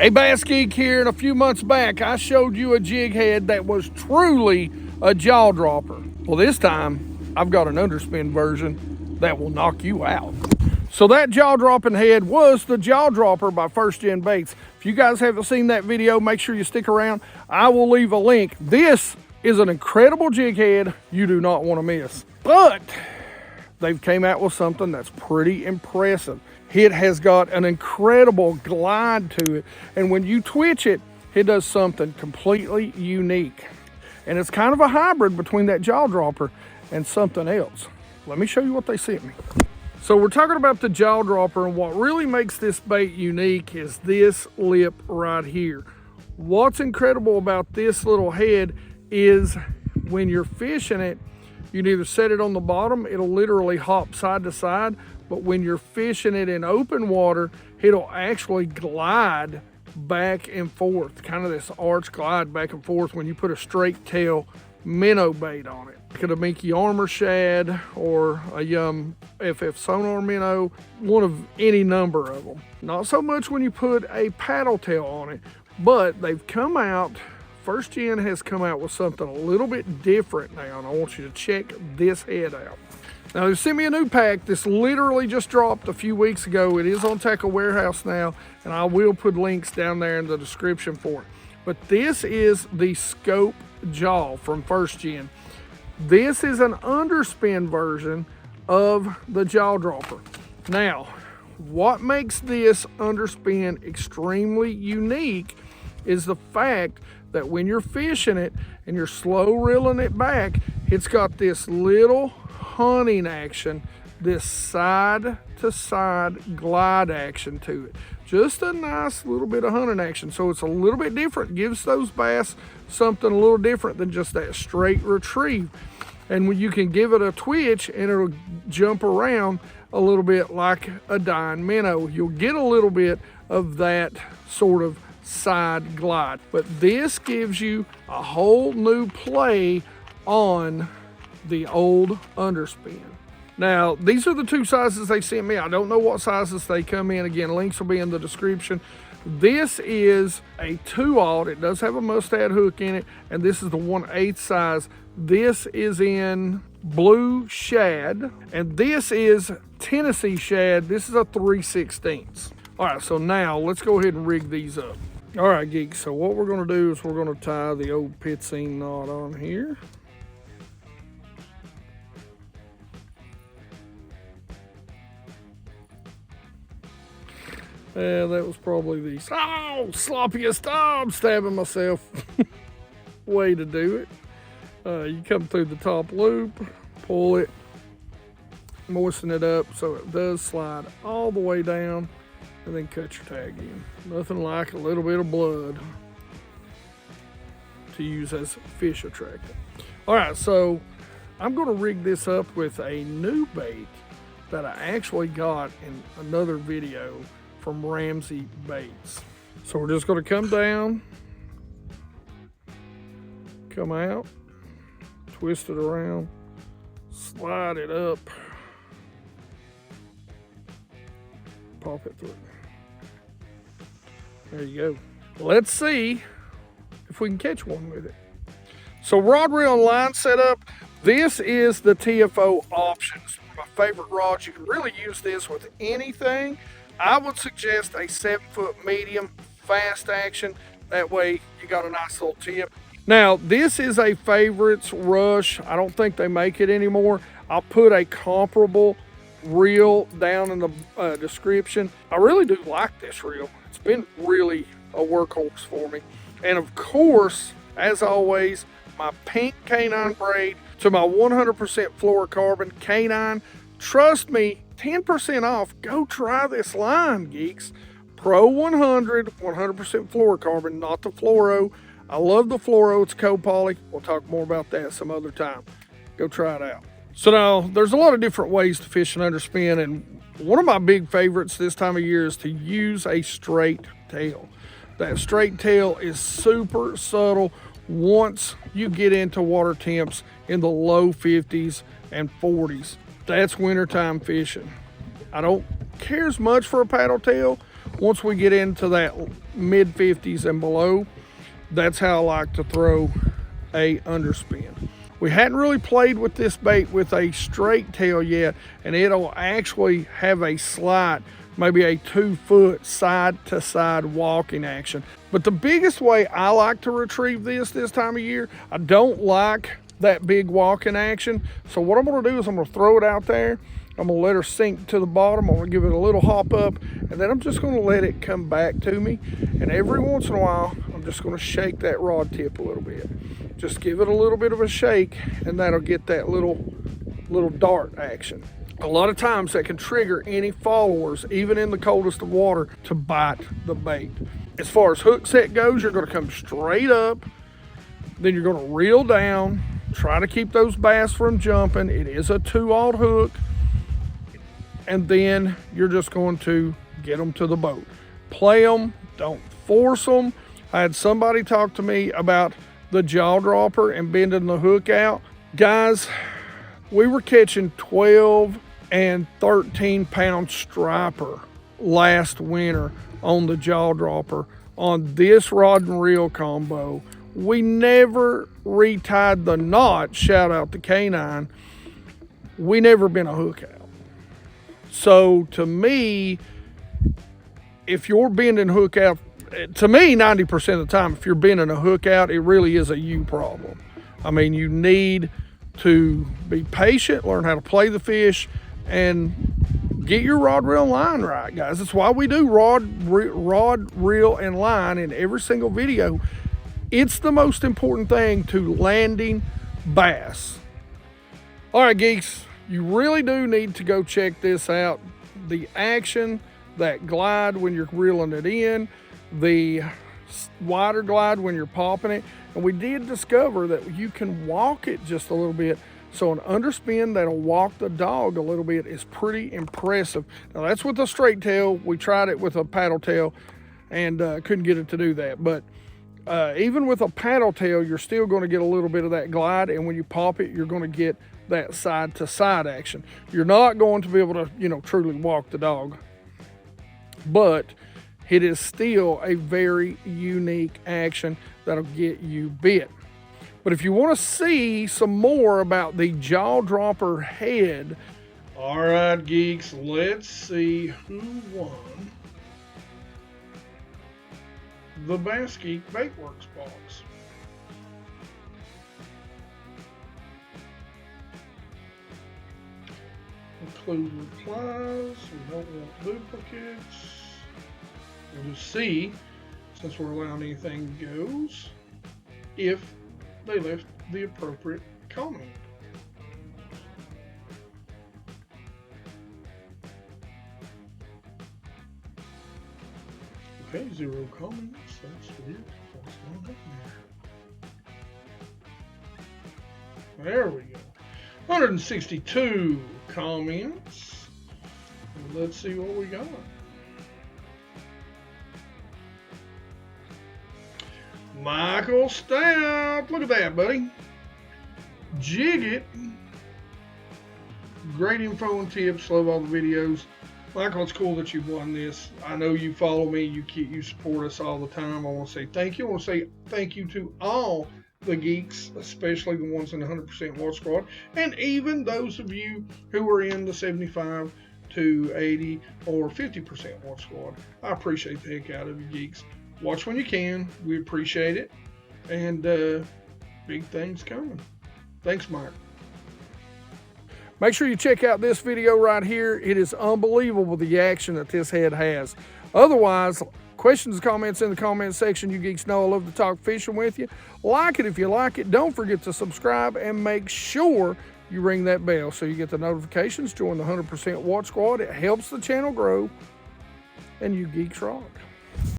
Hey, BassGeek here, and a few months back I showed you a jig head that was truly a jaw dropper. Well, this time I've got an underspin version that will knock you out. So that jaw dropping head was the Jaw Dropper by First Gen Baits. If you guys haven't seen that video, make sure you stick around. I will leave a link. This is an incredible jig head you do not want to miss. But they've came out with something that's pretty impressive. It has got an incredible glide to it, and when you twitch it, it does something completely unique. And it's kind of a hybrid between that jaw dropper and something else. Let me show you what they sent me. So we're talking about the jaw dropper, and what really makes this bait unique is this lip right here. What's incredible about this little head is when you're fishing it, you can either set it on the bottom, it'll literally hop side to side, but when you're fishing it in open water, it'll actually glide back and forth, kind of this arch glide back and forth when you put a straight tail minnow bait on it. Could a minky armor shad or a Yum FF sonar minnow, one of any number of them. Not so much when you put a paddle tail on it, but they've come out, First Gen has come out with something a little bit different now, and I want you to check this head out. Now, they sent me a new pack. This literally just dropped a few weeks ago. It is on Tackle Warehouse now, and I will put links down there in the description for it. But this is the Scope Jaw from First Gen. This is an underspin version of the Jaw Dropper. Now, what makes this underspin extremely unique is the fact that when you're fishing it and you're slow reeling it back, it's got this little hunting action, this side to side glide action to it. Just a nice little bit of hunting action. So it's a little bit different, gives those bass something a little different than just that straight retrieve. And when you can give it a twitch and it'll jump around a little bit like a dying minnow, you'll get a little bit of that sort of side glide. But this gives you a whole new play on the old underspin. Now, these are the two sizes they sent me. I don't know what sizes they come in. Again, links will be in the description. This is a 2/0. It does have a mustad hook in it, and this is the 1/8 size. This is in blue shad, and this is Tennessee shad. This is a 3/16. All right, so now let's go ahead and rig these up. All right, geeks, so what we're gonna do is we're gonna tie the old pitsine knot on here. Yeah, that was probably the sloppiest. I'm stabbing myself way to do it. You come through the top loop, pull it, moisten it up so it does slide all the way down, and then cut your tag in. Nothing like a little bit of blood to use as fish attractant. All right, so I'm gonna rig this up with a new bait that I actually got in another video from Ramsey Baits. So we're just gonna come down, come out, twist it around, slide it up, pop it through. There you go. Let's see if we can catch one with it. So rod, reel, and line setup. This is the TFO options. My favorite rods. You can really use this with anything. I would suggest a 7-foot medium, fast action. That way you got a nice little tip. Now, this is a Favorites Rush. I don't think they make it anymore. I'll put a comparable reel down in the description. I really do like this reel. It's been really a workhorse for me. And of course, as always, my pink canine braid to my 100% fluorocarbon canine. Trust me, 10% off. Go try this line, geeks. Pro 100, 100% fluorocarbon, not the fluoro. I love the fluoro. It's co-poly. We'll talk more about that some other time. Go try it out. So now, there's a lot of different ways to fish an underspin, and one of my big favorites this time of year is to use a straight tail. That straight tail is super subtle once you get into water temps in the low 50s and 40s. That's wintertime fishing. I don't care as much for a paddle tail Once we get into that mid 50s and below, that's how I like to throw a underspin. We hadn't really played with this bait with a straight tail yet, and it'll actually have a slide, maybe a 2-foot side to side walking action. But the biggest way I like to retrieve this time of year, I don't like that big walking action. So what I'm gonna do is I'm gonna throw it out there. I'm gonna let her sink to the bottom. I'm gonna give it a little hop up, and then I'm just gonna let it come back to me. And every once in a while, I'm just gonna shake that rod tip a little bit. Just give it a little bit of a shake, and that'll get that little dart action. A lot of times that can trigger any followers, even in the coldest of water, to bite the bait. As far as hook set goes, you're gonna come straight up, then you're gonna reel down, try to keep those bass from jumping. It is a 2/0 hook. And then you're just going to get them to the boat. Play them, don't force them. I had somebody talk to me about the jaw dropper and bending the hook out. Guys, we were catching 12 and 13 pound striper last winter on the jaw dropper on this rod and reel combo. We never retied the knot, shout out to K9. We never been a hook out. So to me, if you're bending hook out, to me, 90% of the time, if you're bending a hook out, it really is a you problem. I mean, you need to be patient, learn how to play the fish, and get your rod, reel, and line right, guys. That's why we do rod, reel, and line in every single video. It's the most important thing to landing bass. All right, geeks. You really do need to go check this out. The action, that glide when you're reeling it in, the wider glide when you're popping it. And we did discover that you can walk it just a little bit. So an underspin that'll walk the dog a little bit is pretty impressive. Now that's with a straight tail. We tried it with a paddle tail and couldn't get it to do that. But even with a paddle tail, you're still going to get a little bit of that glide. And when you pop it, you're going to get that side to side action. You're not going to be able to, truly walk the dog, but it is still a very unique action that'll get you bit. But if you want to see some more about the jaw dropper head, all right, geeks, let's see who won the BassGeek Baitworks box. Include replies, we don't want duplicates. We'll just see, since we're allowing anything goes, if they left the appropriate comment. Okay, 0 comments, that's weird. What's going on there? There we go. 162 comments. Let's see what we got. Michael Stout, look at that, buddy. Jig it. Great info and tips. Love all the videos. Michael, it's cool that you've won this. I know you follow me. You support us all the time. I want to say thank you. I want to say thank you to all the geeks, especially the ones in the 100% Water Squad, and even those of you who are in the 75 to 80 or 50% Water Squad. I appreciate the heck out of you geeks. Watch when you can. We appreciate it. And big things coming. Thanks, Mike. Make sure you check out this video right here. It is unbelievable the action that this head has. Otherwise, questions and comments in the comment section. You geeks know I love to talk fishing with you. Like it if you like it. Don't forget to subscribe and make sure you ring that bell so you get the notifications. Join the 100% Water Squad. It helps the channel grow. And you geeks rock.